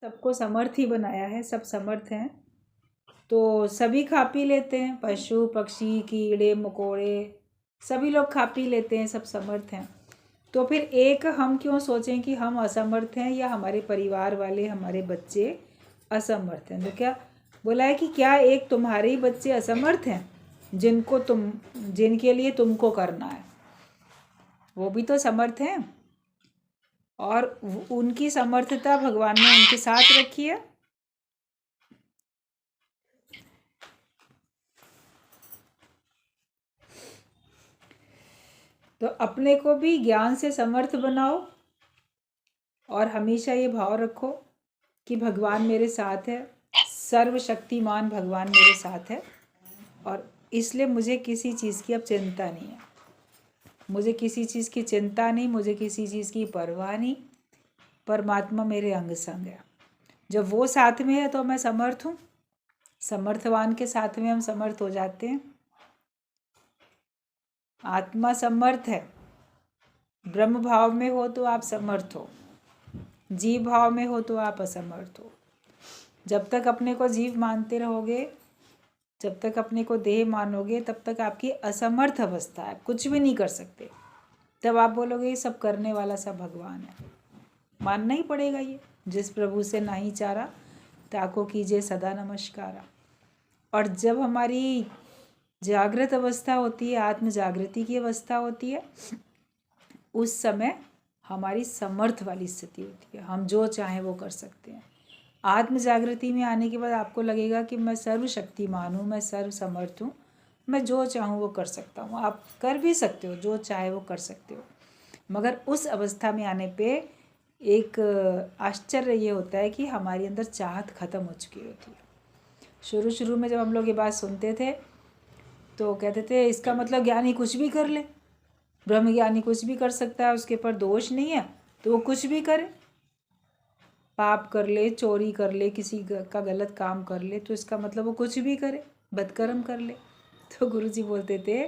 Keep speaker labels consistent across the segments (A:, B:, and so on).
A: सबको समर्थ ही बनाया है, सब समर्थ हैं तो सभी खा पी लेते हैं। पशु पक्षी कीड़े मकोड़े सभी लोग खा पी लेते हैं, सब समर्थ हैं। तो फिर एक हम क्यों सोचें कि हम असमर्थ हैं या हमारे परिवार वाले हमारे बच्चे असमर्थ हैं। तो क्या बोला है कि क्या एक तुम्हारे ही बच्चे असमर्थ हैं जिनके लिए तुमको करना है, वो भी तो समर्थ हैं और उनकी समर्थता भगवान ने उनके साथ रखी है। तो अपने को भी ज्ञान से समर्थ बनाओ और हमेशा ये भाव रखो कि भगवान मेरे साथ है, सर्वशक्तिमान भगवान मेरे साथ है और इसलिए मुझे किसी चीज़ की अब चिंता नहीं है। मुझे किसी चीज़ की चिंता नहीं, मुझे किसी चीज़ की परवाह नहीं। परमात्मा मेरे अंग संग है। जब वो साथ में है तो मैं समर्थ हूँ। समर्थवान के साथ में हम समर्थ हो जाते हैं। आत्मा समर्थ है। ब्रह्म भाव में हो तो आप समर्थ हो, जीव भाव में हो तो आप असमर्थ हो। जब तक अपने को जीव मानते रहोगे, जब तक अपने को देह मानोगे, तब तक आपकी असमर्थ अवस्था है, कुछ भी नहीं कर सकते। तब आप बोलोगे ये सब करने वाला सब भगवान है। मानना ही पड़ेगा ये। जिस प्रभु से नहीं चारा ताको कीजिए सदा नमस्कारा। और जब हमारी जागृत अवस्था होती है, आत्म जागृति की अवस्था होती है, उस समय हमारी समर्थ वाली स्थिति होती है। हम जो चाहें वो कर सकते हैं। आत्म जागृति में आने के बाद आपको लगेगा कि मैं सर्वशक्तिमान हूँ, मैं सर्व समर्थ हूँ, मैं जो चाहूँ वो कर सकता हूँ। आप कर भी सकते हो, जो चाहे वो कर सकते हो। मगर उस अवस्था में आने पे एक आश्चर्य ये होता है कि हमारे अंदर चाहत खत्म हो चुकी होती है। शुरू शुरू में जब हम लोग ये बात सुनते थे तो कहते थे इसका मतलब ज्ञानी कुछ भी कर ले, ब्रह्म ज्ञानी कुछ भी कर सकता है, उसके ऊपर दोष नहीं है तो वो कुछ भी करे, पाप कर ले, चोरी कर ले, किसी का गलत काम कर ले, तो इसका मतलब वो कुछ भी करे, बदकर्म कर ले। तो गुरुजी बोलते थे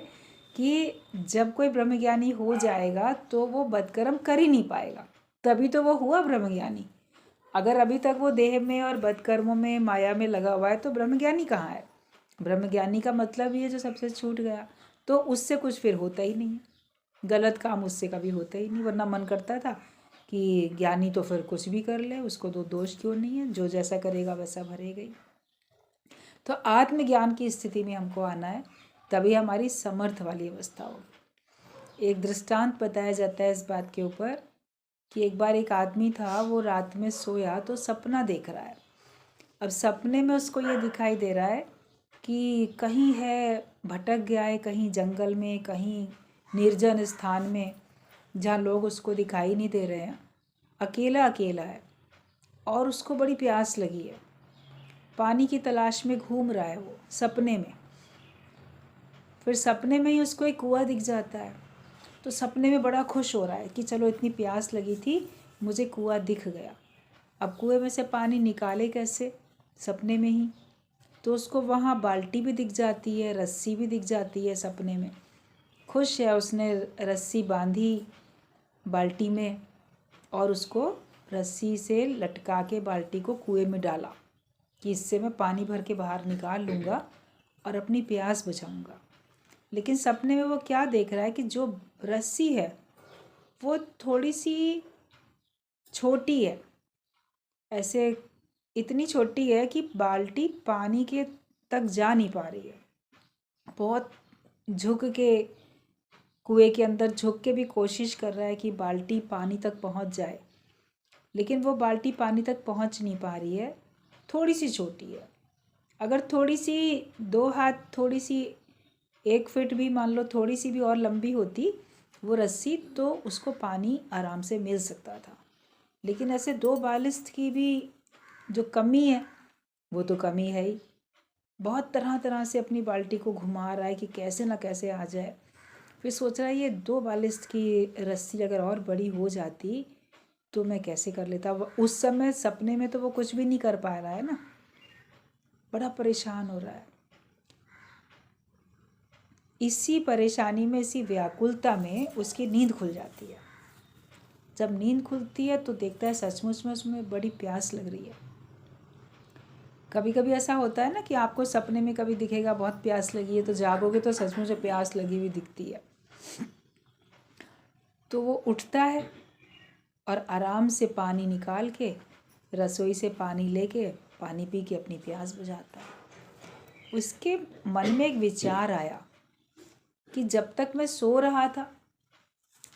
A: कि जब कोई ब्रह्मज्ञानी हो जाएगा तो वो बदकर्म कर ही नहीं पाएगा, तभी तो वो हुआ ब्रह्मज्ञानी। अगर अभी तक वो देह में और बदकर्मों में माया में लगा हुआ है तो ब्रह्मज्ञानी कहाँ है। ब्रह्मज्ञानी का मतलब ये जो सबसे छूट गया, तो उससे कुछ फिर होता ही नहीं है, गलत काम उससे कभी होता ही नहीं। वरना मन करता था कि ज्ञानी तो फिर कुछ भी कर ले, उसको तो दोष क्यों नहीं है, जो जैसा करेगा वैसा भरेगा ही। तो आत्मज्ञान की स्थिति में हमको आना है, तभी हमारी समर्थ वाली अवस्था होगी। एक दृष्टांत बताया जाता है इस बात के ऊपर कि एक बार एक आदमी था, वो रात में सोया तो सपना देख रहा है। अब सपने में उसको ये दिखाई दे रहा है कि कहीं है, भटक गया है कहीं जंगल में, कहीं निर्जन स्थान में जहाँ लोग उसको दिखाई नहीं दे रहे हैं, अकेला अकेला है और उसको बड़ी प्यास लगी है। पानी की तलाश में घूम रहा है वो सपने में। फिर सपने में ही उसको एक कुआं दिख जाता है, तो सपने में बड़ा खुश हो रहा है कि चलो इतनी प्यास लगी थी, मुझे कुआं दिख गया। अब कुएं में से पानी निकाले कैसे, सपने में ही। तो उसको वहाँ बाल्टी भी दिख जाती है, रस्सी भी दिख जाती है सपने में। खुश है, उसने रस्सी बांधी बाल्टी में और उसको रस्सी से लटका के बाल्टी को कुएं में डाला कि इससे मैं पानी भर के बाहर निकाल लूँगा और अपनी प्यास बुझाऊँगा। लेकिन सपने में वो क्या देख रहा है कि जो रस्सी है वो थोड़ी सी छोटी है, ऐसे इतनी छोटी है कि बाल्टी पानी के तक जा नहीं पा रही है। बहुत झुक के कुएं के अंदर झुक के भी कोशिश कर रहा है कि बाल्टी पानी तक पहुंच जाए, लेकिन वो बाल्टी पानी तक पहुंच नहीं पा रही है, थोड़ी सी छोटी है। अगर थोड़ी सी 2 हाथ, थोड़ी सी 1 फीट भी मान लो, थोड़ी सी भी और लंबी होती वो रस्सी, तो उसको पानी आराम से मिल सकता था। लेकिन ऐसे 2 बालिस्त की भी जो कमी है वो तो कमी है ही। बहुत तरह तरह से अपनी बाल्टी को घुमा रहा है कि कैसे ना कैसे आ जाए। फिर सोच रहा है ये 2 बालिस्त की रस्सी अगर और बड़ी हो जाती तो मैं कैसे कर लेता। उस समय सपने में तो वो कुछ भी नहीं कर पा रहा है ना, बड़ा परेशान हो रहा है। इसी परेशानी में, इसी व्याकुलता में उसकी नींद खुल जाती है। जब नींद खुलती है तो देखता है सचमुच में उसमें बड़ी प्यास लग रही है। कभी कभी ऐसा होता है ना कि आपको सपने में कभी दिखेगा बहुत प्यास लगी है, तो जागोगे तो सचमुच में प्यास लगी हुई दिखती है। तो वो उठता है और आराम से पानी निकाल के रसोई से पानी लेके पानी पी के अपनी प्यास बुझाता है। उसके मन में एक विचार आया कि जब तक मैं सो रहा था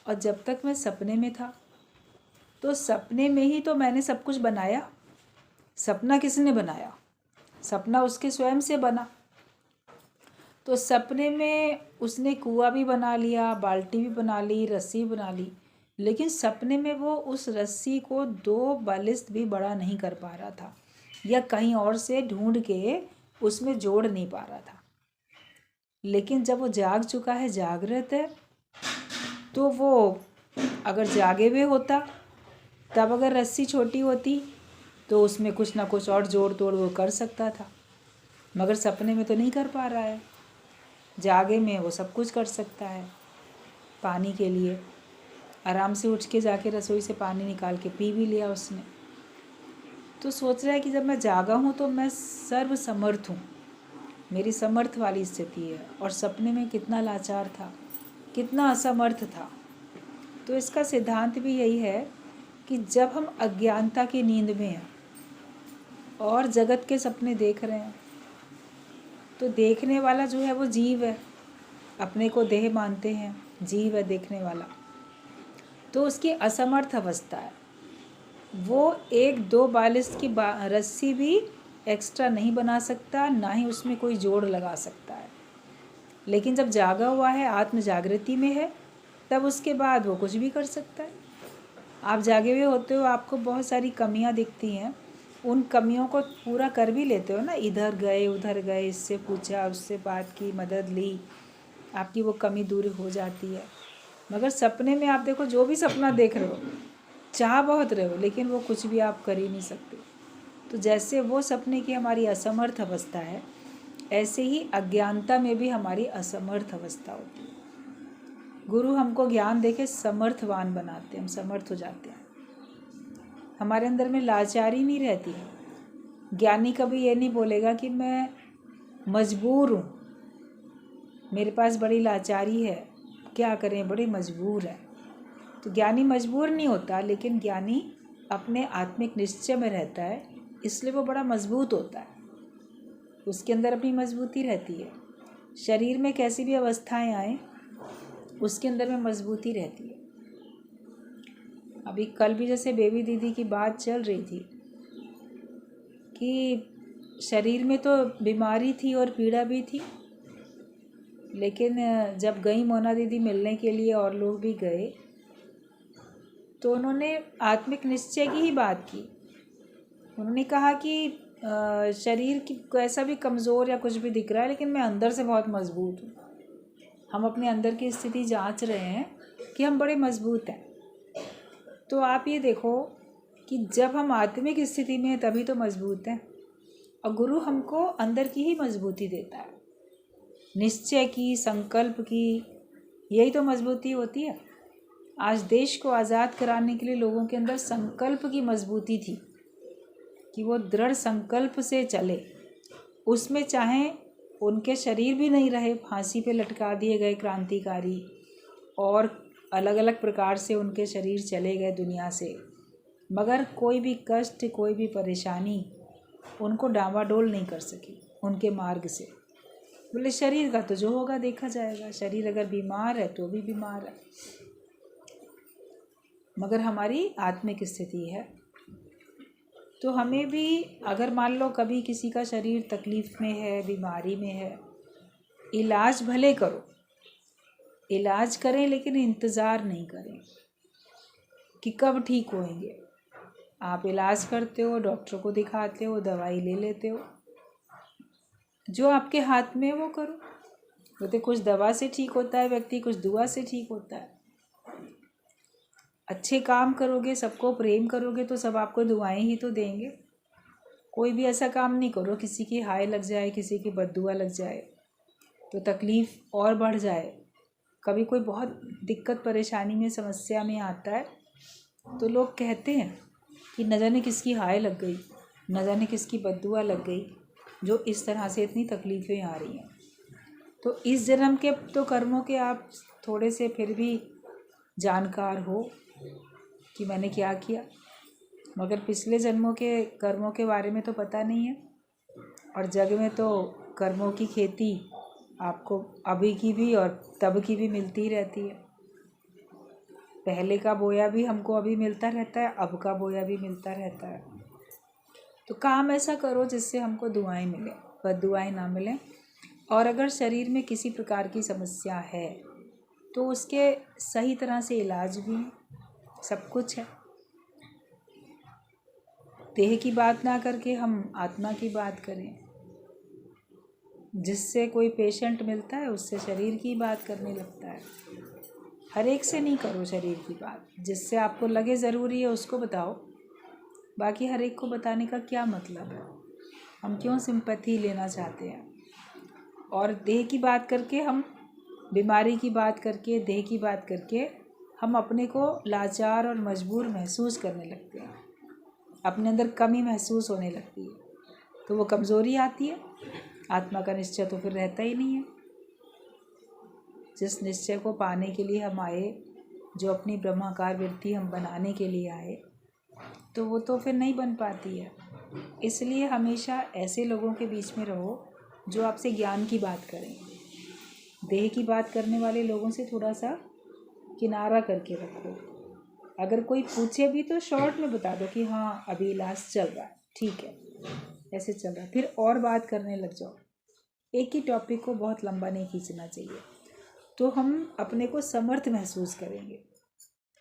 A: और जब तक मैं सपने में था, तो सपने में ही तो मैंने सब कुछ बनाया। सपना किसने बनाया? सपना उसके स्वयं से बना। तो सपने में उसने कुआं भी बना लिया, बाल्टी भी बना ली, रस्सी बना ली, लेकिन सपने में वो उस रस्सी को 2 बलिस्थ भी बड़ा नहीं कर पा रहा था, या कहीं और से ढूंढ के उसमें जोड़ नहीं पा रहा था। लेकिन जब वो जाग चुका है, जागृत है, तो वो अगर जागे हुए होता तब अगर रस्सी छोटी होती तो उसमें कुछ ना कुछ और जोड़ तोड़ वो कर सकता था, मगर सपने में तो नहीं कर पा रहा है। जागे में वो सब कुछ कर सकता है। पानी के लिए आराम से उठ के जाके रसोई से पानी निकाल के पी भी लिया उसने। तो सोच रहा है कि जब मैं जागा हूँ तो मैं सर्वसमर्थ हूँ, मेरी समर्थ वाली स्थिति है, और सपने में कितना लाचार था, कितना असमर्थ था। तो इसका सिद्धांत भी यही है कि जब हम अज्ञानता की नींद में हैं और जगत के सपने देख रहे हैं, तो देखने वाला जो है वो जीव है, अपने को देह मानते हैं, जीव है देखने वाला, तो उसकी असमर्थ अवस्था है। वो 1-2 बालिश की रस्सी भी एक्स्ट्रा नहीं बना सकता, ना ही उसमें कोई जोड़ लगा सकता है। लेकिन जब जागा हुआ है, आत्म जागृति में है, तब उसके बाद वो कुछ भी कर सकता है। आप जागे हुए होते हो, आपको बहुत सारी कमियां दिखती हैं, उन कमियों को पूरा कर भी लेते हो ना। इधर गए उधर गए, इससे पूछा उससे बात की, मदद ली, आपकी वो कमी दूर हो जाती है। मगर सपने में आप देखो, जो भी सपना देख रहे हो, चाह बहुत रहे हो, लेकिन वो कुछ भी आप कर ही नहीं सकते। तो जैसे वो सपने की हमारी असमर्थ अवस्था है, ऐसे ही अज्ञानता में भी हमारी असमर्थ अवस्था होती है। गुरु हमको ज्ञान देके समर्थवान बनाते हैं, हम समर्थ हो जाते हैं, हमारे अंदर में लाचारी नहीं रहती है। ज्ञानी कभी ये नहीं बोलेगा कि मैं मजबूर हूँ, मेरे पास बड़ी लाचारी है, क्या करें, बड़े मजबूर है। तो ज्ञानी मजबूर नहीं होता, लेकिन ज्ञानी अपने आत्मिक निश्चय में रहता है, इसलिए वो बड़ा मजबूत होता है, उसके अंदर अपनी मजबूती रहती है। शरीर में कैसी भी अवस्थाएं आए, उसके अंदर में मजबूती रहती है। अभी कल भी जैसे बेबी दीदी की बात चल रही थी कि शरीर में तो बीमारी थी और पीड़ा भी थी, लेकिन जब गई मोना दीदी मिलने के लिए और लोग भी गए, तो उन्होंने आत्मिक निश्चय की ही बात की। उन्होंने कहा कि शरीर की कैसा भी कमज़ोर या कुछ भी दिख रहा है, लेकिन मैं अंदर से बहुत मजबूत हूँ। हम अपने अंदर की स्थिति जांच रहे हैं कि हम बड़े मजबूत हैं। तो आप ये देखो कि जब हम आत्मिक स्थिति में हैं तभी तो मजबूत हैं, और गुरु हमको अंदर की ही मजबूती देता है, निश्चय की, संकल्प की, यही तो मजबूती होती है। आज देश को आज़ाद कराने के लिए लोगों के अंदर संकल्प की मजबूती थी कि वो दृढ़ संकल्प से चले। उसमें चाहे उनके शरीर भी नहीं रहे, फांसी पे लटका दिए गए क्रांतिकारी, और अलग अलग प्रकार से उनके शरीर चले गए दुनिया से, मगर कोई भी कष्ट, कोई भी परेशानी उनको डामाडोल नहीं कर सकी उनके मार्ग से। बोले शरीर का तो जो होगा देखा जाएगा, शरीर अगर बीमार है तो भी बीमार है, मगर हमारी आत्मिक स्थिति है। तो हमें भी अगर मान लो कभी किसी का शरीर तकलीफ़ में है, बीमारी में है, इलाज भले करो, इलाज करें, लेकिन इंतज़ार नहीं करें कि कब ठीक होएंगे। आप इलाज करते हो, डॉक्टर को दिखाते हो, दवाई ले लेते हो, जो आपके हाथ में है वो करो। बोलते कुछ दवा से ठीक होता है व्यक्ति, कुछ दुआ से ठीक होता है। अच्छे काम करोगे, सबको प्रेम करोगे, तो सब आपको दुआएं ही तो देंगे। कोई भी ऐसा काम नहीं करो किसी की हाय लग जाए, किसी की बद्दुआ लग जाए, तो तकलीफ़ और बढ़ जाए। कभी कोई बहुत दिक्कत परेशानी में, समस्या में आता है, तो लोग कहते हैं कि न जाने किसकी हाय लग गई, न जाने किसकी बद्दुआ लग गई, जो इस तरह से इतनी तकलीफ़ें आ रही हैं। तो इस जन्म के तो कर्मों के आप थोड़े से फिर भी जानकार हो कि मैंने क्या किया, मगर पिछले जन्मों के कर्मों के बारे में तो पता नहीं है। और जग में तो कर्मों की खेती आपको अभी की भी और तब की भी मिलती ही रहती है। पहले का बोया भी हमको अभी मिलता रहता है, अब का बोया भी मिलता रहता है। तो काम ऐसा करो जिससे हमको दुआएं मिलें, बद्दुआएं ना मिलें। और अगर शरीर में किसी प्रकार की समस्या है तो उसके सही तरह से इलाज भी है, सब कुछ है। देह की बात ना करके हम आत्मा की बात करें। जिससे कोई पेशेंट मिलता है उससे शरीर की बात करने लगता है। हर एक से नहीं करो शरीर की बात, जिससे आपको लगे ज़रूरी है उसको बताओ। बाकी हर एक को बताने का क्या मतलब है? हम क्यों सिंपैथी लेना चाहते हैं? और देह की बात करके हम बीमारी की बात करके, देह की बात करके हम अपने को लाचार और मजबूर महसूस करने लगते हैं। अपने अंदर कमी महसूस होने लगती है, तो वो कमज़ोरी आती है। आत्मा का निश्चय तो फिर रहता ही नहीं है। जिस निश्चय को पाने के लिए हम आए, जो अपनी ब्रह्माकार वृत्ति हम बनाने के लिए आए, तो वो तो फिर नहीं बन पाती है। इसलिए हमेशा ऐसे लोगों के बीच में रहो जो आपसे ज्ञान की बात करें। देह की बात करने वाले लोगों से थोड़ा सा किनारा करके रखो। अगर कोई पूछे भी तो शॉर्ट में बता दो कि हाँ अभी इलाज चल रहा है, ठीक है, ऐसे चल रहा है, फिर और बात करने लग जाओ। एक ही टॉपिक को बहुत लंबा नहीं खींचना चाहिए, तो हम अपने को समर्थ महसूस करेंगे,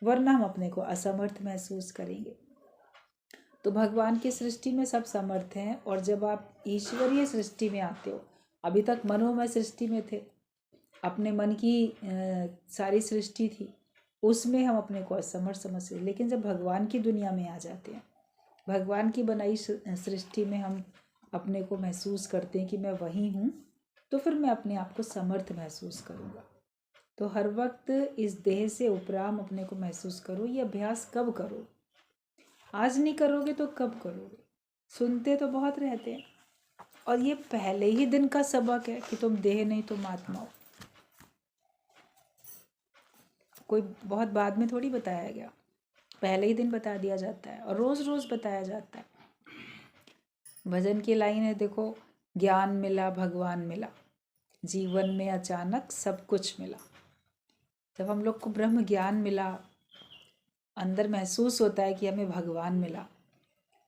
A: वरना हम अपने को असमर्थ महसूस करेंगे। तो भगवान की सृष्टि में सब समर्थ हैं। और जब आप ईश्वरीय सृष्टि में आते हो, अभी तक मनोमय सृष्टि में थे, अपने मन की सारी सृष्टि थी, उसमें हम अपने को असमर्थ समझते। लेकिन जब भगवान की दुनिया में आ जाते हैं, भगवान की बनाई सृष्टि में हम अपने को महसूस करते हैं कि मैं वही हूँ, तो फिर मैं अपने आप को समर्थ महसूस करूँगा। तो हर वक्त इस देह से उपराम अपने को महसूस करो। ये अभ्यास कब करो? आज नहीं करोगे तो कब करोगे? सुनते तो बहुत रहते हैं, और ये पहले ही दिन का सबक है कि तुम देह नहीं तुम आत्मा हो। कोई बहुत बाद में थोड़ी बताया गया, पहले ही दिन बता दिया जाता है, और रोज़ रोज़ बताया जाता है। भजन की लाइन है, देखो, ज्ञान मिला भगवान मिला, जीवन में अचानक सब कुछ मिला। जब हम लोग को ब्रह्म ज्ञान मिला, अंदर महसूस होता है कि हमें भगवान मिला,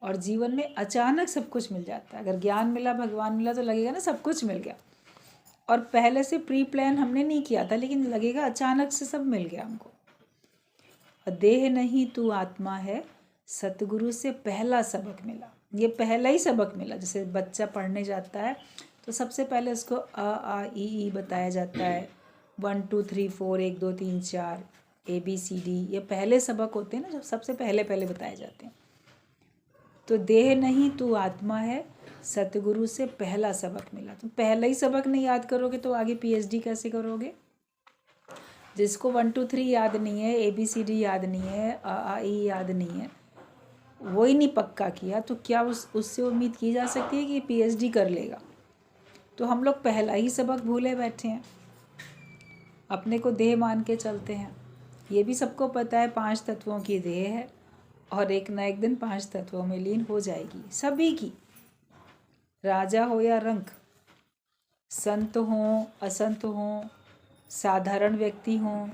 A: और जीवन में अचानक सब कुछ मिल जाता है। अगर ज्ञान मिला भगवान मिला तो लगेगा ना सब कुछ मिल गया, और पहले से प्री प्लान हमने नहीं किया था, लेकिन लगेगा अचानक से सब मिल गया हमको। देह नहीं तू आत्मा है, सतगुरु से पहला सबक मिला। ये पहला ही सबक मिला। जैसे बच्चा पढ़ने जाता है तो सबसे पहले उसको अ आ ई बताया जाता है, 1 2 3 4 1 2 3 4 ABCD, ये पहले सबक होते हैं ना, जब सबसे पहले पहले बताए जाते हैं। तो देह नहीं तू आत्मा है, सतगुरु से पहला सबक मिला। तो पहला ही सबक नहीं याद करोगे तो आगे PhD कैसे करोगे? जिसको 1 2 3 याद नहीं है, ABCD याद नहीं है, अ आ ई याद नहीं है, वो ही नहीं पक्का किया, तो क्या उससे उम्मीद की जा सकती है कि PhD कर लेगा? तो हम लोग पहला ही सबक भूले बैठे हैं, अपने को देह मान के चलते हैं। ये भी सबको पता है 5 तत्वों की देह है, और एक ना एक दिन 5 तत्वों में लीन हो जाएगी सभी की। राजा हो या रंक, संत हों असंत हों, साधारण व्यक्ति हों,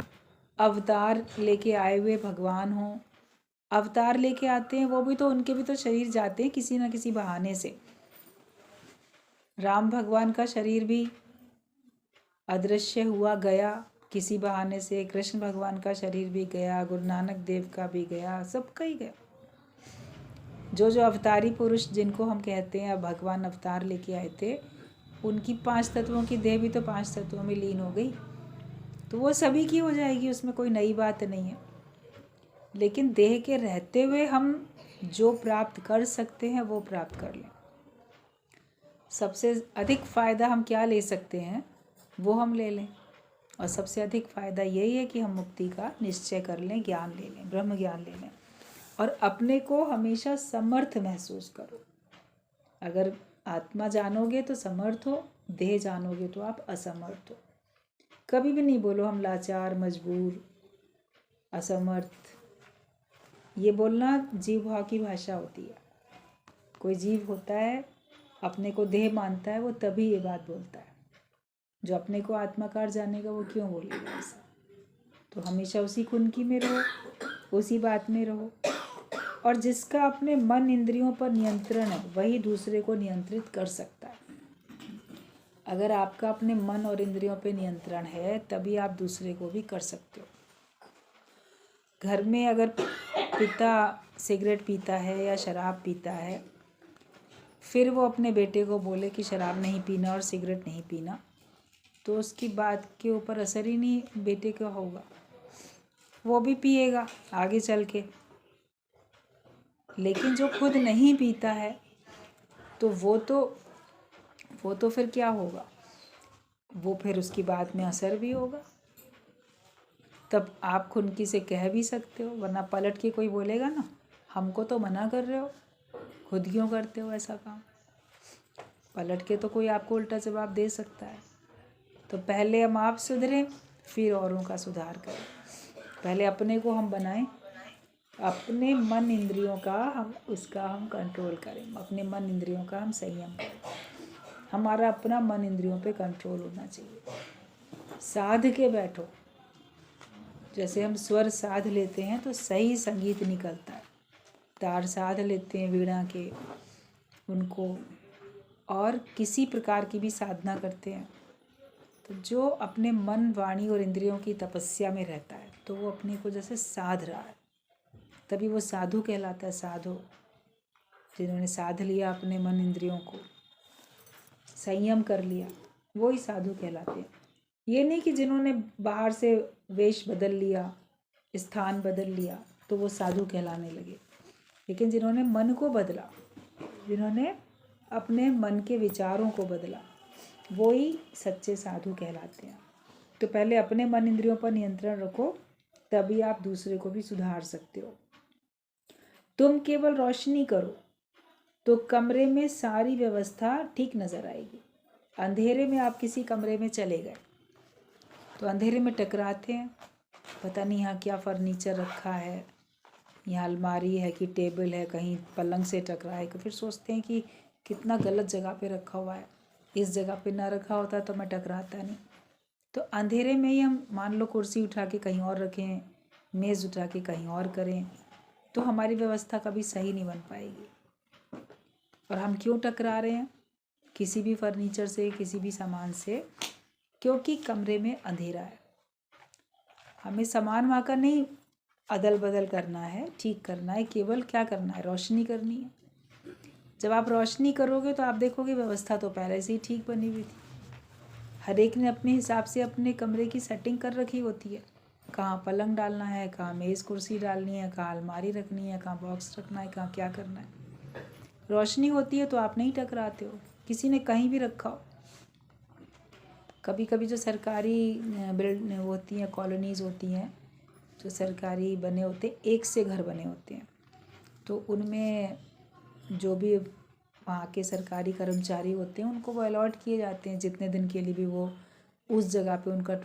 A: अवतार लेके आए हुए भगवान हों, अवतार लेके आते हैं वो भी तो, उनके भी तो शरीर जाते हैं किसी ना किसी बहाने से। राम भगवान का शरीर भी अदृश्य हुआ गया किसी बहाने से, कृष्ण भगवान का शरीर भी गया, गुरु नानक देव का भी गया, सबका ही गया। जो जो अवतारी पुरुष जिनको हम कहते हैं, अब भगवान अवतार लेके आए थे, उनकी 5 तत्वों की देह भी तो 5 तत्वों में लीन हो गई, तो वो सभी की हो जाएगी, उसमें कोई नई बात नहीं है। लेकिन देह के रहते हुए हम जो प्राप्त कर सकते हैं वो प्राप्त कर लें। सबसे अधिक फ़ायदा हम क्या ले सकते हैं वो हम ले लें, और सबसे अधिक फ़ायदा यही है कि हम मुक्ति का निश्चय कर लें, ज्ञान ले लें, ब्रह्म ज्ञान ले लें। और अपने को हमेशा समर्थ महसूस करो। अगर आत्मा जानोगे तो समर्थ हो, देह जानोगे तो आप असमर्थ हो। कभी भी नहीं बोलो हम लाचार, मजबूर, असमर्थ। ये बोलना जीव भाव की भाषा होती है। कोई जीव होता है अपने को देह मानता है, वो तभी ये बात बोलता है। जो अपने को आत्माकार जानेगा वो क्यों बोलेगा ऐसा। तो हमेशा उसी कुनकी में रहो, उसी बात में रहो। और जिसका अपने मन इंद्रियों पर नियंत्रण है वही दूसरे को नियंत्रित कर सकता है। अगर आपका अपने मन और इंद्रियों पे नियंत्रण है तभी आप दूसरे को भी कर सकते हो। घर में अगर पिता सिगरेट पीता है या शराब पीता है, फिर वो अपने बेटे को बोले कि शराब नहीं पीना और सिगरेट नहीं पीना, तो उसकी बात के ऊपर असर ही नहीं बेटे का होगा। वो भी पिएगा आगे चल के। लेकिन जो खुद नहीं पीता है तो वो तो फिर क्या होगा, वो फिर उसकी बात में असर भी होगा। तब आप खुनकी से कह भी सकते हो, वरना पलट के कोई बोलेगा ना, हमको तो मना कर रहे हो, खुद क्यों करते हो ऐसा काम। पलट के तो कोई आपको उल्टा जवाब दे सकता है। तो पहले हम आप सुधरें, फिर औरों का सुधार करें। पहले अपने को हम बनाएं, अपने मन इंद्रियों का हम कंट्रोल करें, अपने मन इंद्रियों का हम संयम करें। हमारा अपना मन इंद्रियों पे कंट्रोल होना चाहिए। साध के बैठो। जैसे हम स्वर साध लेते हैं तो सही संगीत निकलता है। तार साध लेते हैं वीणा के, उनको, और किसी प्रकार की भी साधना करते हैं, तो जो अपने मन, वाणी और इंद्रियों की तपस्या में रहता है तो वो अपने को जैसे साध रहा है, तभी वो साधु कहलाता है। साधु जिन्होंने साध लिया अपने मन इंद्रियों को, संयम कर लिया, वो ही साधु कहलाते हैं। ये नहीं कि जिन्होंने बाहर से वेश बदल लिया, स्थान बदल लिया तो वो साधु कहलाने लगे, लेकिन जिन्होंने मन को बदला, जिन्होंने अपने मन के विचारों को बदला, वो ही सच्चे साधु कहलाते हैं। तो पहले अपने मन इंद्रियों पर नियंत्रण रखो, तभी आप दूसरे को भी सुधार सकते हो। तुम केवल रोशनी करो तो कमरे में सारी व्यवस्था ठीक नज़र आएगी। अंधेरे में आप किसी कमरे में चले गए तो अंधेरे में टकराते हैं, पता नहीं यहाँ क्या फर्नीचर रखा है, यहाँ अलमारी है कि टेबल है, कहीं पलंग से टकराए, फिर सोचते हैं कि कितना गलत जगह पे रखा हुआ है, इस जगह पे ना रखा होता तो मैं टकराता नहीं। तो अंधेरे में ही हम मान लो कुर्सी उठा के कहीं और रखें, मेज़ उठा के कहीं और करें, तो हमारी व्यवस्था कभी सही नहीं बन पाएगी। और हम क्यों टकरा रहे हैं किसी भी फर्नीचर से, किसी भी सामान से? क्योंकि कमरे में अंधेरा है। हमें सामान वहाँ का नहीं अदल बदल करना है, ठीक करना है, केवल क्या करना है, रोशनी करनी है। जब आप रोशनी करोगे तो आप देखोगे व्यवस्था तो पहले से ही ठीक बनी हुई थी। हर एक ने अपने हिसाब से अपने कमरे की सेटिंग कर रखी होती है, कहाँ पलंग डालना है, कहाँ मेज़ कुर्सी डालनी है, कहाँ अलमारी रखनी है, कहाँ बॉक्स रखना है, कहाँ क्या करना है। रोशनी होती है तो आप नहीं टकराते हो, किसी ने कहीं भी रखा हो। कभी कभी जो सरकारी बिल्ड होती हैं, कॉलोनीज़ होती हैं, जो सरकारी बने होते हैं, एक से घर बने होते हैं, तो उनमें जो भी वहाँ के सरकारी कर्मचारी होते हैं उनको वो अलॉट किए जाते हैं जितने दिन के लिए भी वो उस जगह पे उनका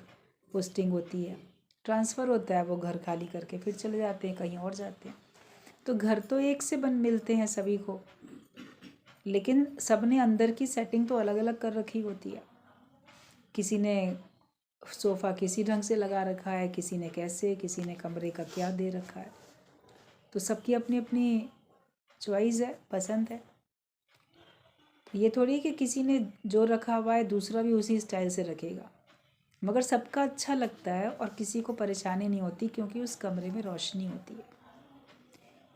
A: पोस्टिंग होती है, ट्रांसफ़र होता है, वो घर खाली करके फिर चले जाते हैं, कहीं और जाते हैं। तो घर तो एक से मिलते हैं सभी को, लेकिन सब ने अंदर की सेटिंग तो अलग अलग कर रखी होती है। किसी ने सोफ़ा किसी ढंग से लगा रखा है, किसी ने कैसे, किसी ने कमरे का क्या दे रखा है। तो सबकी अपनी अपनी चॉइस है, पसंद है। ये थोड़ी है कि किसी ने जो रखा हुआ है दूसरा भी उसी स्टाइल से रखेगा, मगर सबका अच्छा लगता है और किसी को परेशानी नहीं होती क्योंकि उस कमरे में रोशनी होती है।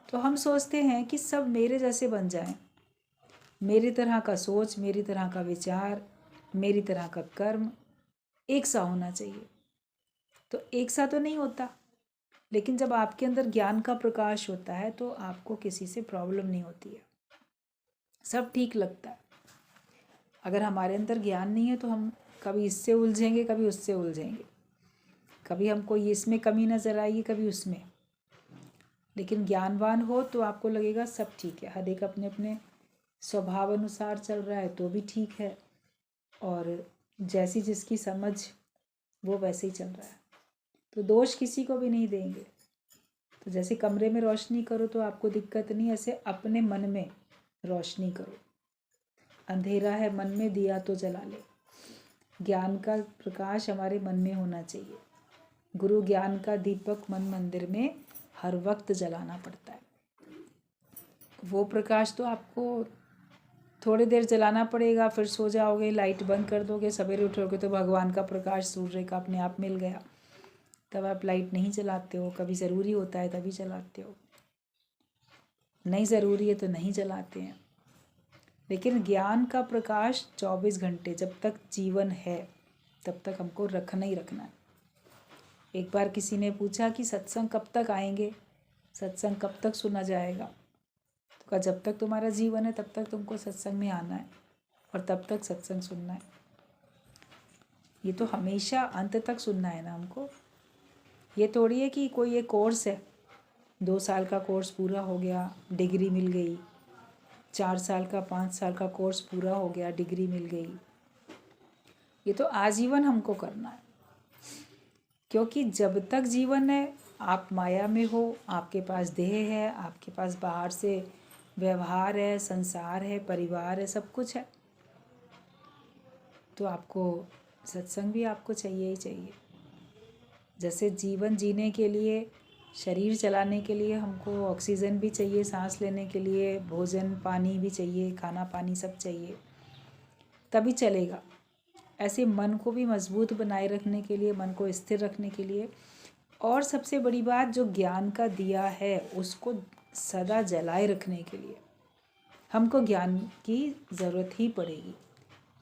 A: तो हम सोचते हैं कि सब मेरे जैसे बन जाएं, मेरी तरह का सोच, मेरी तरह का विचार, मेरी तरह का कर्म एक सा होना चाहिए। तो एक सा तो नहीं होता, लेकिन जब आपके अंदर ज्ञान का प्रकाश होता है तो आपको किसी से प्रॉब्लम नहीं होती है, सब ठीक लगता है। अगर हमारे अंदर ज्ञान नहीं है तो हम कभी इससे उलझेंगे, कभी उससे उलझेंगे, कभी हमको ये इसमें कमी नज़र आएगी, कभी उसमें। लेकिन ज्ञानवान हो तो आपको लगेगा सब ठीक है, हर एक अपने अपने स्वभाव अनुसार चल रहा है तो भी ठीक है, और जैसी जिसकी समझ वो वैसे ही चल रहा है, तो दोष किसी को भी नहीं देंगे। तो जैसे कमरे में रोशनी करो तो आपको दिक्कत नहीं, ऐसे अपने मन में रोशनी करो। अंधेरा है मन में, दिया तो जला ले। ज्ञान का प्रकाश हमारे मन में होना चाहिए। गुरु ज्ञान का दीपक मन मंदिर में हर वक्त जलाना पड़ता है। वो प्रकाश तो आपको थोड़ी देर जलाना पड़ेगा, फिर सो जाओगे, लाइट बंद कर दोगे, सवेरे उठोगे तो भगवान का प्रकाश सूर्य का अपने आप मिल गया, तब आप लाइट नहीं जलाते हो। कभी ज़रूरी होता है तभी जलाते हो, नहीं ज़रूरी है तो नहीं जलाते हैं। लेकिन ज्ञान का प्रकाश 24 घंटे जब तक जीवन है तब तक हमको रखना ही रखना है। एक बार किसी ने पूछा कि सत्संग कब तक आएंगे, सत्संग कब तक सुना जाएगा, तो कहा जब तक तुम्हारा जीवन है तब तक तुमको सत्संग में आना है और तब तक सत्संग सुनना है। ये तो हमेशा अंत तक सुनना है ना हमको। ये थोड़ी है कि कोई एक कोर्स है, 2 साल का कोर्स पूरा हो गया डिग्री मिल गई, 4 साल का 5 साल का कोर्स पूरा हो गया डिग्री मिल गई। ये तो आजीवन हमको करना है, क्योंकि जब तक जीवन है आप माया में हो, आपके पास देह है, आपके पास बाहर से व्यवहार है, संसार है, परिवार है, सब कुछ है, तो आपको सत्संग भी आपको चाहिए ही चाहिए। जैसे जीवन जीने के लिए, शरीर चलाने के लिए हमको ऑक्सीजन भी चाहिए, सांस लेने के लिए भोजन पानी भी चाहिए, खाना पानी सब चाहिए, तभी चलेगा। ऐसे मन को भी मजबूत बनाए रखने के लिए, मन को स्थिर रखने के लिए, और सबसे बड़ी बात जो ज्ञान का दिया है उसको सदा जलाए रखने के लिए हमको ज्ञान की ज़रूरत ही पड़ेगी,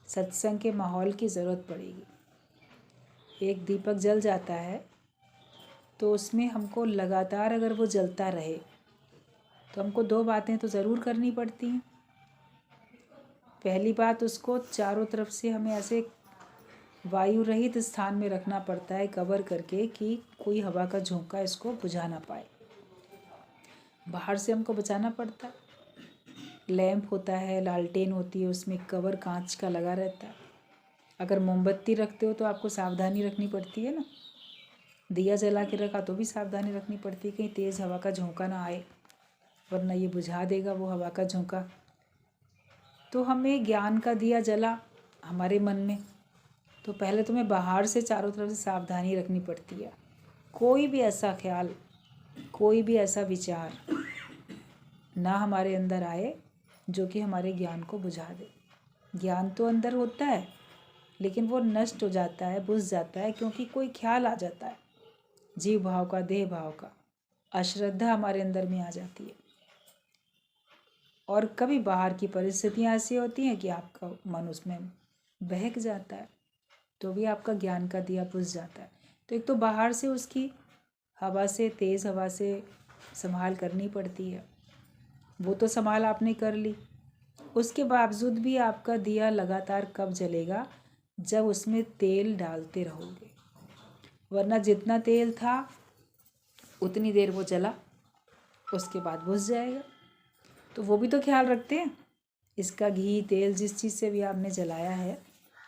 A: सत्संग के माहौल की ज़रूरत पड़ेगी। एक दीपक जल जाता है तो उसमें हमको लगातार अगर वो जलता रहे तो हमको 2 बातें तो ज़रूर करनी पड़ती हैं। पहली बात, उसको चारों तरफ से हमें ऐसे वायु रहित स्थान में रखना पड़ता है, कवर करके, कि कोई हवा का झोंका इसको बुझा ना पाए। बाहर से हमको बचाना पड़ता है। लैंप होता है, लालटेन होती है, उसमें कवर कांच का लगा रहता है। अगर मोमबत्ती रखते हो तो आपको सावधानी रखनी पड़ती है ना, दिया जला के रखा तो भी सावधानी रखनी पड़ती है कहीं तेज़ हवा का झोंका ना आए, वरना ये बुझा देगा वो हवा का झोंका। तो हमें ज्ञान का दिया जला हमारे मन में, तो पहले तुम्हें बाहर से चारों तरफ से सावधानी रखनी पड़ती है। कोई भी ऐसा ख्याल, कोई भी ऐसा विचार ना हमारे अंदर आए जो कि हमारे ज्ञान को बुझा दे। ज्ञान तो अंदर होता है लेकिन वो नष्ट हो जाता है, बुझ जाता है, क्योंकि कोई ख्याल आ जाता है, जीव भाव का, देह भाव का, अश्रद्धा हमारे अंदर में आ जाती है। और कभी बाहर की परिस्थितियाँ ऐसी होती हैं कि आपका मन उसमें बहक जाता है, तो भी आपका ज्ञान का दिया बुझ जाता है। तो एक तो बाहर से उसकी हवा से, तेज़ हवा से संभाल करनी पड़ती है, वो तो संभाल आपने कर ली। उसके बावजूद भी आपका दिया लगातार कब जलेगा, जब उसमें तेल डालते रहोगे, वरना जितना तेल था उतनी देर वो जला, उसके बाद बुझ जाएगा। तो वो भी तो ख्याल रखते हैं, इसका घी तेल जिस चीज़ से भी आपने जलाया है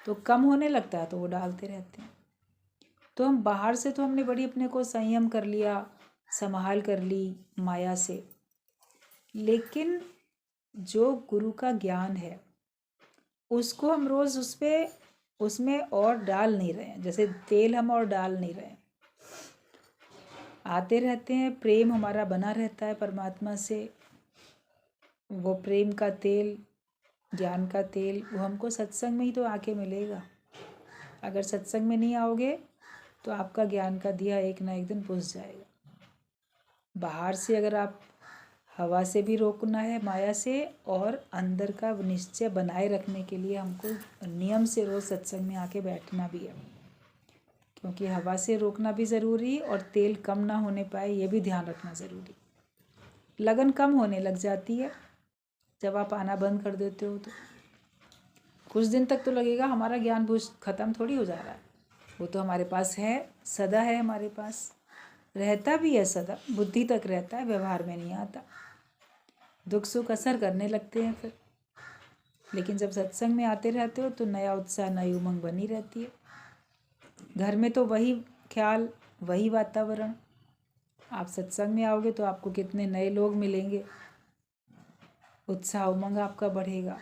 A: तो कम होने लगता है तो वो डालते रहते हैं। तो हम बाहर से तो हमने बड़ी अपने को संयम कर लिया, संभाल कर ली माया से, लेकिन जो गुरु का ज्ञान है उसको हम रोज़ उसमें और डाल नहीं रहे हैं, जैसे तेल हम और डाल नहीं रहे हैं, आते रहते हैं, प्रेम हमारा बना रहता है परमात्मा से। वो प्रेम का तेल, ज्ञान का तेल, वो हमको सत्संग में ही तो आके मिलेगा। अगर सत्संग में नहीं आओगे तो आपका ज्ञान का दिया एक ना एक दिन बुझ जाएगा। बाहर से अगर आप हवा से भी रोकना है, माया से, और अंदर का निश्चय बनाए रखने के लिए हमको नियम से रोज़ सत्संग में आके बैठना भी है, क्योंकि हवा से रोकना भी ज़रूरी और तेल कम ना होने पाए ये भी ध्यान रखना ज़रूरी। लगन कम होने लग जाती है जब आप आना बंद कर देते हो, तो कुछ दिन तक तो लगेगा हमारा ज्ञान बुझ खत्म थोड़ी हो जा रहा है, वो तो हमारे पास है, सदा है हमारे पास। रहता भी है सदा, बुद्धि तक रहता है, व्यवहार में नहीं आता। दुख सुख असर करने लगते हैं फिर। लेकिन जब सत्संग में आते रहते हो तो नया उत्साह, नई उमंग बनी रहती है। घर में तो वही ख्याल, वही वातावरण। आप सत्संग में आओगे तो आपको कितने नए लोग मिलेंगे, उत्साह उमंग आपका बढ़ेगा।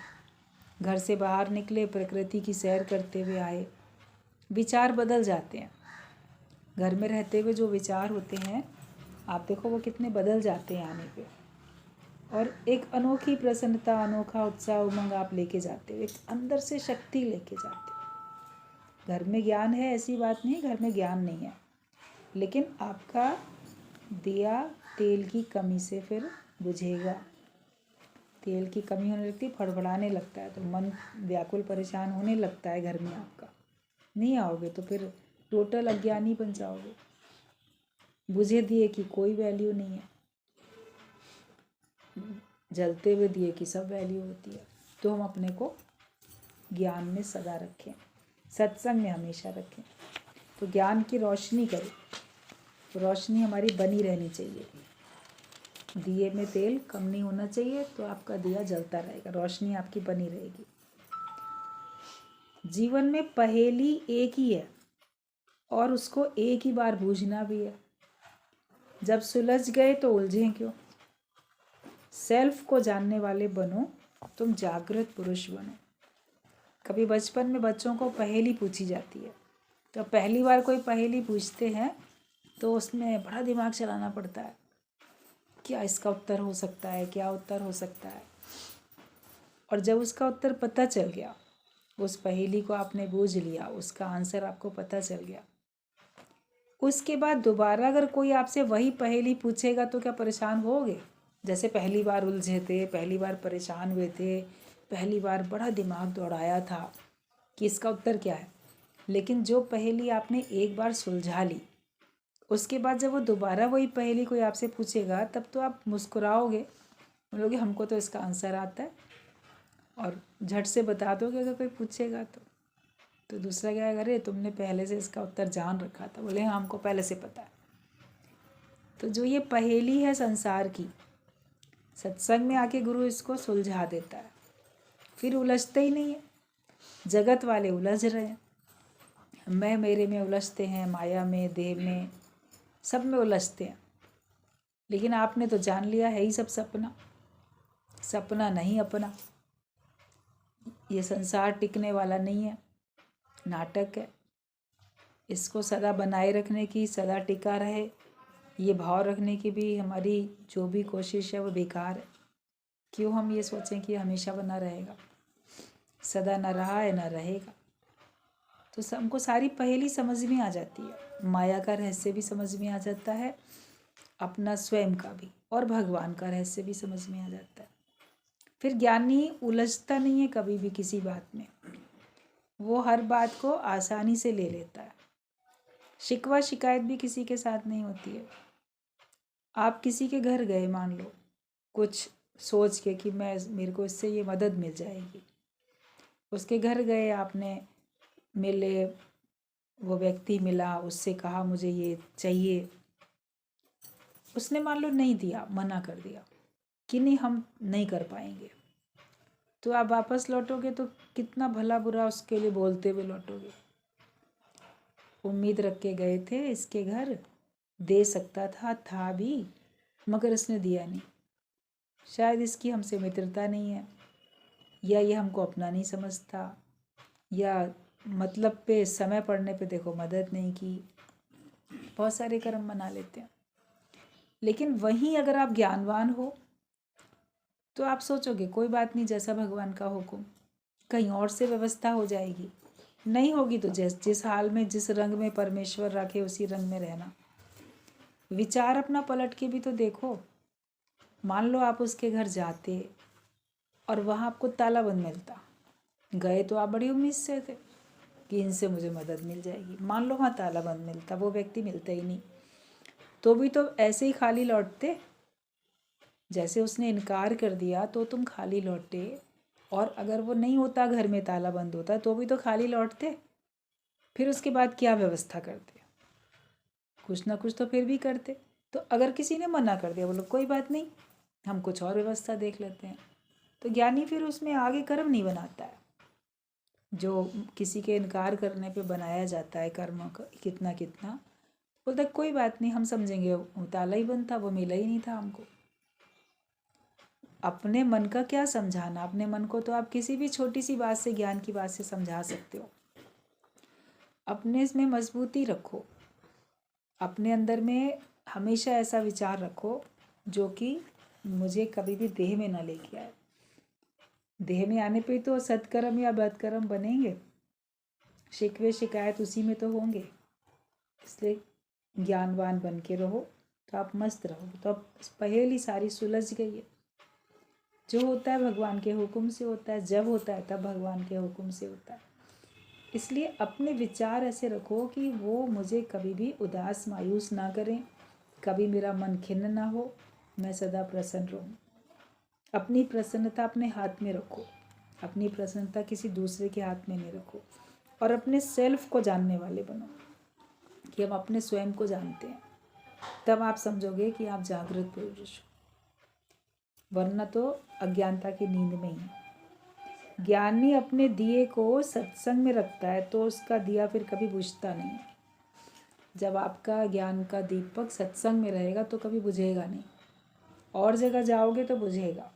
A: घर से बाहर निकले, प्रकृति की सैर करते हुए आए, विचार बदल जाते हैं। घर में रहते हुए जो विचार होते हैं, आप देखो वो कितने बदल जाते हैं आने पे। और एक अनोखी प्रसन्नता, अनोखा उत्साह उमंग आप लेके जाते हो, एक अंदर से शक्ति लेके जाते हो। घर में ज्ञान है ऐसी बात नहीं, घर में ज्ञान नहीं है, लेकिन आपका दिया तेल की कमी से फिर बुझेगा। तेल की कमी होने लगती है, फड़फड़ाने लगता है, तो मन व्याकुल परेशान होने लगता है घर में आपका। नहीं आओगे तो फिर टोटल अज्ञानी बन जाओगे। बुझे दिए की कोई वैल्यू नहीं है, जलते हुए दिए की सब वैल्यू होती है। तो हम अपने को ज्ञान में सदा रखें, सत्संग में हमेशा रखें। तो ज्ञान की रोशनी करें, तो रोशनी हमारी बनी रहनी चाहिए। दिए में तेल कम नहीं होना चाहिए, तो आपका दिया जलता रहेगा, रोशनी आपकी बनी रहेगी। जीवन में पहेली एक ही है और उसको एक ही बार बूझना भी है। जब सुलझ गए तो उलझें क्यों। सेल्फ को जानने वाले बनो, तुम जागृत पुरुष बनो। कभी बचपन में बच्चों को पहेली पूछी जाती है, तो पहली बार कोई पहेली पूछते हैं तो उसमें बड़ा दिमाग चलाना पड़ता है, क्या इसका उत्तर हो सकता है, क्या उत्तर हो सकता है। और जब उसका उत्तर पता चल गया, उस पहेली को आपने बूझ लिया, उसका आंसर आपको पता चल गया, उसके बाद दोबारा अगर कोई आपसे वही पहेली पूछेगा तो क्या परेशान होगे। जैसे पहली बार उलझे थे, पहली बार परेशान हुए थे, पहली बार बड़ा दिमाग दौड़ाया था कि इसका उत्तर क्या है। लेकिन जो पहेली आपने एक बार सुलझा ली, उसके बाद जब वो दोबारा वही पहेली कोई आपसे पूछेगा, तब तो आप मुस्कुराओगे, बोलोगे हमको तो इसका आंसर आता है, और झट से बता दोगे अगर कोई पूछेगा तो दूसरा क्या अरे तुमने पहले से इसका उत्तर जान रखा था, बोले हाँ हमको पहले से पता है। तो जो ये पहेली है संसार की, सत्संग में आके गुरु इसको सुलझा देता है, फिर उलझते ही नहीं है। जगत वाले उलझ रहे हैं, मैं मेरे में उलझते हैं, माया में, देह में, सब में उलझते हैं। लेकिन आपने तो जान लिया है ही सब सपना, सपना नहीं अपना। ये संसार टिकने वाला नहीं है, नाटक है। इसको सदा बनाए रखने की, सदा टिका रहे, ये भाव रखने की भी हमारी जो भी कोशिश है वो बेकार है। क्यों हम ये सोचें कि हमेशा बना रहेगा, सदा न रहा है न रहेगा। तो हमको सारी पहेली समझ में आ जाती है, माया का रहस्य भी समझ में आ जाता है, अपना स्वयं का भी, और भगवान का रहस्य भी समझ में आ जाता है। फिर ज्ञानी उलझता नहीं है कभी भी किसी बात में, वो हर बात को आसानी से ले लेता है। शिकवा शिकायत भी किसी के साथ नहीं होती है। आप किसी के घर गए, मान लो कुछ सोच के कि मेरे को इससे ये मदद मिल जाएगी, उसके घर गए, आपने मिले, वो व्यक्ति मिला, उससे कहा मुझे ये चाहिए, उसने मान लो नहीं दिया, मना कर दिया कि नहीं हम नहीं कर पाएंगे, तो आप वापस लौटोगे तो कितना भला बुरा उसके लिए बोलते हुए लौटोगे। उम्मीद रख के गए थे इसके घर, दे सकता था भी, मगर इसने दिया नहीं। शायद इसकी हमसे मित्रता नहीं है, या ये हमको अपना नहीं समझता, या मतलब पे समय पड़ने पे देखो मदद नहीं की। बहुत सारे कर्म बना लेते हैं। लेकिन वहीं अगर आप ज्ञानवान हो तो आप सोचोगे कोई बात नहीं, जैसा भगवान का हुक्म, कहीं और से व्यवस्था हो जाएगी। नहीं होगी तो जिस हाल में, जिस रंग में परमेश्वर रखे उसी रंग में रहना। विचार अपना पलट के भी तो देखो। मान लो आप उसके घर जाते और वहाँ आपको ताला बंद मिलता, गए तो आप बड़ी उम्मीद से थे कि इनसे मुझे मदद मिल जाएगी। मान लो वहाँ ताला बंद मिलता, वो व्यक्ति मिलता ही नहीं, तो भी तो ऐसे ही खाली लौटते। जैसे उसने इनकार कर दिया तो तुम खाली लौटे, और अगर वो नहीं होता, घर में ताला बंद होता, तो भी तो खाली लौटते। फिर उसके बाद क्या व्यवस्था करते। कुछ ना कुछ तो फिर भी करते। तो अगर किसी ने मना कर दिया, बोलो कोई बात नहीं, हम कुछ और व्यवस्था देख लेते हैं, तो ज्ञानी फिर उसमें आगे कर्म नहीं बनाता है। जो किसी के इनकार करने पे बनाया जाता है कर्म का कितना कितना, बोलता कोई बात नहीं, हम समझेंगे, वो ताला ही बंद था, वो मिला ही नहीं था हमको। अपने मन का क्या समझाना, अपने मन को तो आप किसी भी छोटी सी बात से, ज्ञान की बात से समझा सकते हो। अपने इसमें मजबूती रखो, अपने अंदर में हमेशा ऐसा विचार रखो जो कि मुझे कभी भी देह में ना लेके आए। देह में आने पे तो सत्कर्म या बदकर्म बनेंगे, शिकवे शिकायत उसी में तो होंगे। इसलिए ज्ञानवान बन के रहो तो आप मस्त रहोगे। तो अब पहेली सारी सुलझ गई है। जो होता है भगवान के हुक्म से होता है, जब होता है तब भगवान के हुक्म से होता है। इसलिए अपने विचार ऐसे रखो कि वो मुझे कभी भी उदास मायूस ना करें, कभी मेरा मन खिन्न ना हो, मैं सदा प्रसन्न रहूं। अपनी प्रसन्नता अपने हाथ में रखो, अपनी प्रसन्नता किसी दूसरे के हाथ में नहीं रखो। और अपने सेल्फ को जानने वाले बनो कि हम अपने स्वयं को जानते हैं, तब आप समझोगे कि आप जागृत पुरुष हो, वरना तो अज्ञानता की नींद में ही। ज्ञानी अपने दिए को सत्संग में रखता है तो उसका दिया फिर कभी बुझता नहीं। जब आपका ज्ञान का दीपक सत्संग में रहेगा तो कभी बुझेगा नहीं, और जगह जाओगे तो बुझेगा।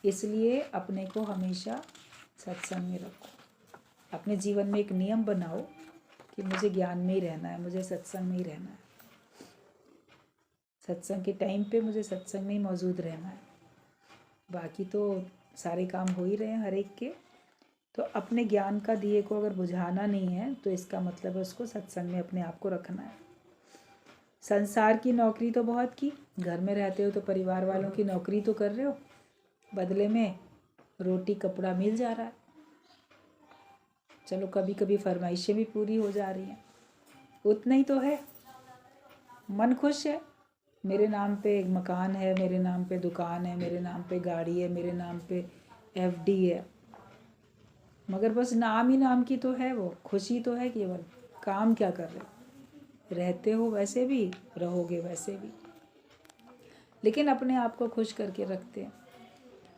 A: इसलिए अपने को हमेशा सत्संग में रखो। अपने जीवन में एक नियम बनाओ कि मुझे ज्ञान में ही रहना है, मुझे सत्संग में ही रहना है, सत्संग के टाइम पे मुझे सत्संग में ही मौजूद रहना है। बाकी तो सारे काम हो ही रहे हैं हर एक के। तो अपने ज्ञान का दिए को अगर बुझाना नहीं है तो इसका मतलब है उसको सत्संग में अपने आप को रखना है। संसार की नौकरी तो बहुत की, घर में रहते हो तो परिवार वालों की नौकरी तो कर रहे हो, बदले में रोटी कपड़ा मिल जा रहा है। चलो कभी कभी फरमाइशें भी पूरी हो जा रही हैं, उतना ही तो है। मन खुश है, मेरे नाम पे एक मकान है, मेरे नाम पे दुकान है, मेरे नाम पे गाड़ी है, मेरे नाम पे एफडी है, मगर बस नाम ही नाम की तो है, वो खुशी तो है केवल। काम क्या कर रहे हो, रहते हो वैसे भी, रहोगे वैसे भी, लेकिन अपने आप को खुश करके रखते हैं।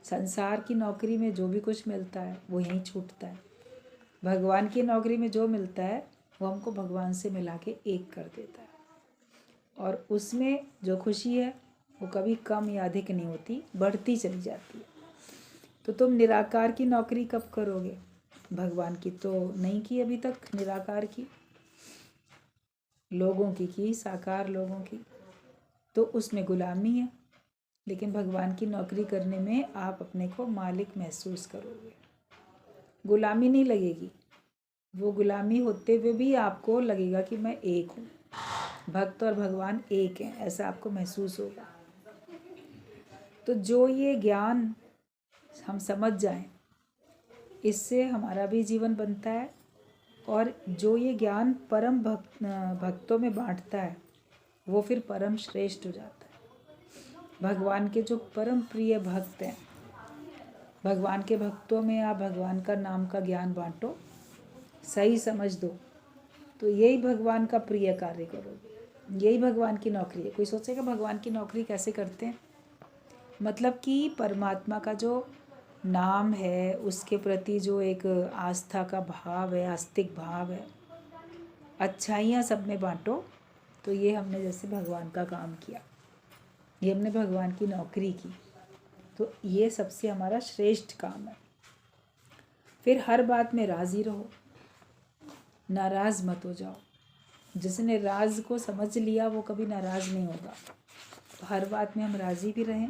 A: संसार की नौकरी में जो भी कुछ मिलता है वो यहीं छूटता है। भगवान की नौकरी में जो मिलता है वो हमको भगवान से मिला के एक कर देता है, और उसमें जो खुशी है वो कभी कम या अधिक नहीं होती, बढ़ती चली जाती है। तो तुम निराकार की नौकरी कब करोगे? भगवान की तो नहीं की अभी तक, निराकार की, लोगों की साकार लोगों की, तो उसमें गुलामी है। लेकिन भगवान की नौकरी करने में आप अपने को मालिक महसूस करोगे, गुलामी नहीं लगेगी। वो गुलामी होते हुए भी आपको लगेगा कि मैं एक हूँ, भक्त और भगवान एक हैं, ऐसा आपको महसूस होगा। तो जो ये ज्ञान हम समझ जाएं, इससे हमारा भी जीवन बनता है, और जो ये ज्ञान परम भक्तों में बांटता है वो फिर परम श्रेष्ठ हो जाता है। भगवान के जो परम प्रिय भक्त हैं, भगवान के भक्तों में आप भगवान का नाम का ज्ञान बांटो, सही समझ दो, तो यही भगवान का प्रिय कार्य करोगे, यही भगवान की नौकरी है। कोई सोचेगा भगवान की नौकरी कैसे करते हैं, मतलब कि परमात्मा का जो नाम है उसके प्रति जो एक आस्था का भाव है, आस्तिक भाव है, अच्छाइयाँ सब में बांटो। तो ये हमने जैसे भगवान का काम किया, ये हमने भगवान की नौकरी की, तो ये सबसे हमारा श्रेष्ठ काम है। फिर हर बात में राज़ी रहो, नाराज़ मत हो जाओ। जिसने राज को समझ लिया वो कभी नाराज़ नहीं होगा। तो हर बात में हम राज़ी भी रहें,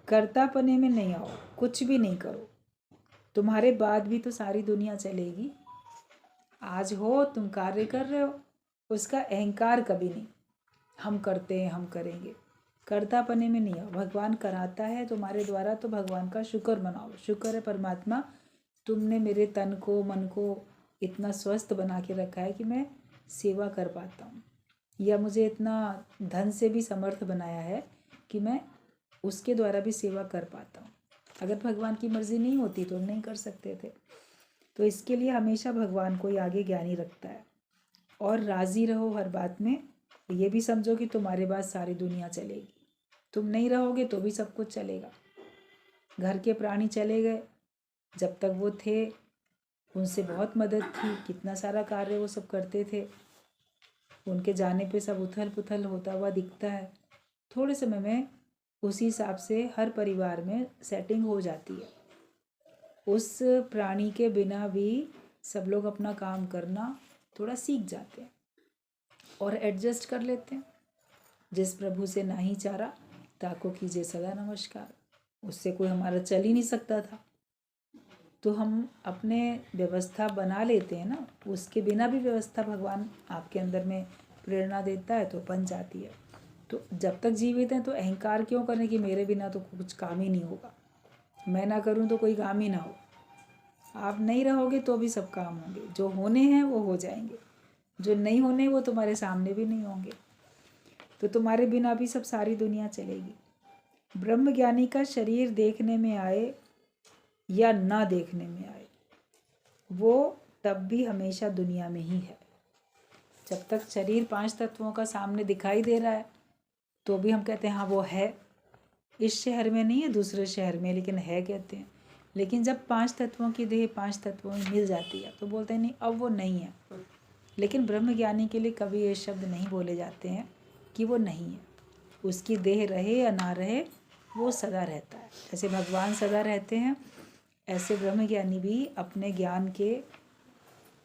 A: कर्तापने में नहीं आओ, कुछ भी नहीं करो, तुम्हारे बाद भी तो सारी दुनिया चलेगी। आज हो तुम कार्य कर रहे हो, उसका अहंकार कभी नहीं, हम करते हैं हम करेंगे, कर्तापने में नहीं आओ। भगवान कराता है तुम्हारे द्वारा तो भगवान का शुक्र मनाओ, शुक्र है परमात्मा तुमने मेरे तन को मन को इतना स्वस्थ बना के रखा है कि मैं सेवा कर पाता हूँ, या मुझे इतना धन से भी समर्थ बनाया है कि मैं उसके द्वारा भी सेवा कर पाता हूँ। अगर भगवान की मर्ज़ी नहीं होती तो नहीं कर सकते थे। तो इसके लिए हमेशा भगवान को ही आगे ज्ञानी रखता है। और राज़ी रहो हर बात में, ये भी समझो कि तुम्हारे बाद सारी दुनिया चलेगी, तुम नहीं रहोगे तो भी सब कुछ चलेगा। घर के प्राणी चले गए, जब तक वो थे उनसे बहुत मदद थी, कितना सारा कार्य वो सब करते थे। उनके जाने पे सब उथल पुथल होता हुआ दिखता है। थोड़े समय में उसी हिसाब से हर परिवार में सेटिंग हो जाती है। उस प्राणी के बिना भी सब लोग अपना काम करना थोड़ा सीख जाते हैं और एडजस्ट कर लेते हैं। जिस प्रभु से नाही चारा ताको कीजिए सदा नमस्कार, उससे कोई हमारा चल ही नहीं सकता था, तो हम अपने व्यवस्था बना लेते हैं ना। उसके बिना भी व्यवस्था भगवान आपके अंदर में प्रेरणा देता है तो बन जाती है। तो जब तक जीवित हैं तो अहंकार क्यों करें कि मेरे बिना तो कुछ काम ही नहीं होगा, मैं ना करूं तो कोई काम ही ना हो। आप नहीं रहोगे तो भी सब काम होंगे, जो होने हैं वो हो जाएंगे, जो नहीं होने वो तुम्हारे सामने भी नहीं होंगे। तो तुम्हारे बिना भी सब सारी दुनिया चलेगी। ब्रह्मज्ञानी का शरीर देखने में आए या ना देखने में आए, वो तब भी हमेशा दुनिया में ही है। जब तक शरीर 5 तत्वों का सामने दिखाई दे रहा है तो भी हम कहते हैं हाँ वो है, इस शहर में नहीं है दूसरे शहर में, लेकिन है कहते हैं। लेकिन जब 5 तत्वों की देह 5 तत्वों में मिल जाती है तो बोलते हैं नहीं अब वो नहीं है। लेकिन ब्रह्मज्ञानी के लिए कभी ये शब्द नहीं बोले जाते हैं कि वो नहीं है। उसकी देह रहे या ना रहे वो सदा रहता है। जैसे भगवान सदा रहते हैं, ऐसे ब्रह्मज्ञानी भी अपने ज्ञान के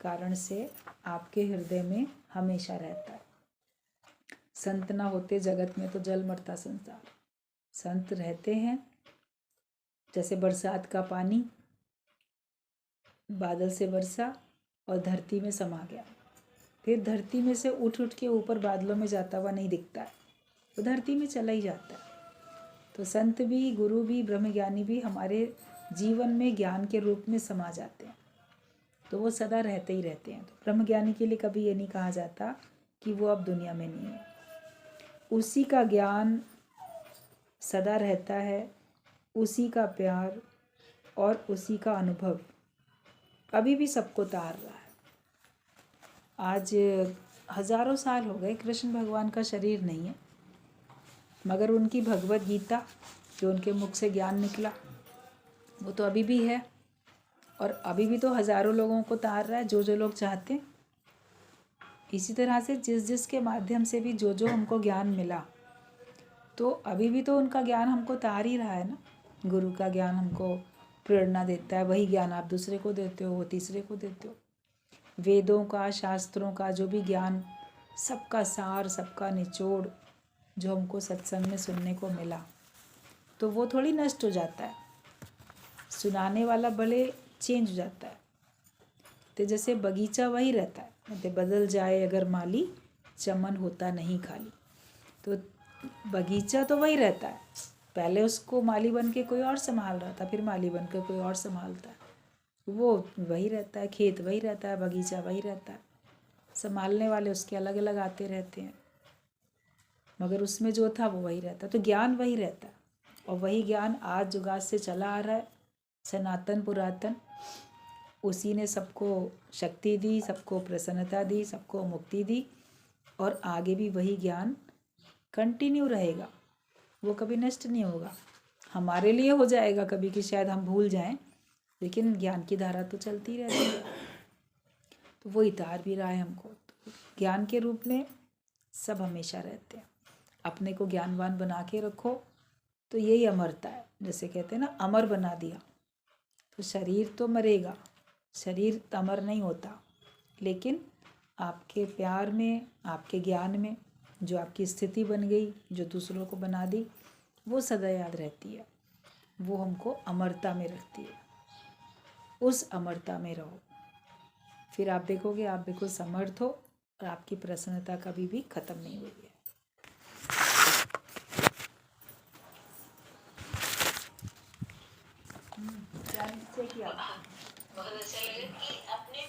A: कारण से आपके हृदय में हमेशा रहता है। संत ना होते जगत में तो जल मरता संसार। संत रहते हैं, जैसे बरसात का पानी बादल से बरसा और धरती में समा गया, फिर धरती में से उठ उठ के ऊपर बादलों में जाता हुआ नहीं दिखता है, तो धरती में चला ही जाता है। तो संत भी, गुरु भी, ब्रह्मज्ञानी भी हमारे जीवन में ज्ञान के रूप में समा जाते हैं, तो वो सदा रहते ही रहते हैं। तो ब्रह्मज्ञानी के लिए कभी ये नहीं कहा जाता कि वो अब दुनिया में नहीं है। उसी का ज्ञान सदा रहता है, उसी का प्यार और उसी का अनुभव अभी भी सबको तार रहा है। आज हजारों साल हो गए कृष्ण भगवान का शरीर नहीं है, मगर उनकी भगवत गीता जो उनके मुख से ज्ञान निकला वो तो अभी भी है, और अभी भी तो हजारों लोगों को तार रहा है जो जो लोग चाहते हैं। इसी तरह से जिस जिस के माध्यम से भी जो जो हमको ज्ञान मिला, तो अभी भी तो उनका ज्ञान हमको तार ही रहा है ना। गुरु का ज्ञान हमको प्रेरणा देता है, वही ज्ञान आप दूसरे को देते हो, वो तीसरे को देते हो। वेदों का, शास्त्रों का जो भी ज्ञान, सबका सार, सबका निचोड़ जो हमको सत्संग में सुनने को मिला, तो वो थोड़ी नष्ट हो जाता है। सुनाने वाला भले चेंज हो जाता है। तो जैसे बगीचा वही रहता है, मतलब बदल जाए अगर माली, चमन होता नहीं खाली। तो बगीचा तो वही रहता है, पहले उसको माली बन के कोई और संभाल रहा था, फिर माली बन के कोई और संभालता है, वो वही रहता है। खेत वही रहता है, बगीचा वही रहता है, संभालने वाले उसके अलग अलग आते रहते हैं, मगर उसमें जो था वो वही रहता है। तो ज्ञान वही रहता है, और वही ज्ञान आज जुगात से चला आ रहा है, सनातन पुरातन। उसी ने सबको शक्ति दी, सबको प्रसन्नता दी, सबको मुक्ति दी, और आगे भी वही ज्ञान कंटिन्यू रहेगा, वो कभी नष्ट नहीं होगा। हमारे लिए हो जाएगा कभी कि शायद हम भूल जाएं, लेकिन ज्ञान की धारा तो चलती रहती है, तो वो तार भी रहा है हमको। तो ज्ञान के रूप में सब हमेशा रहते हैं। अपने को ज्ञानवान बना के रखो तो यही अमरता है। जैसे कहते हैं ना, अमर बना दिया। तो शरीर तो मरेगा, शरीर अमर नहीं होता, लेकिन आपके प्यार में, आपके ज्ञान में जो आपकी स्थिति बन गई, जो दूसरों को बना दी, वो सदा याद रहती है, वो हमको अमरता में रखती है। उस अमरता में रहो, फिर आप देखोगे आप बिल्कुल समर्थ हो, और आपकी प्रसन्नता कभी भी खत्म नहीं हुई है। क्या निश्चय किया? बहुत अच्छा लगा कि आपने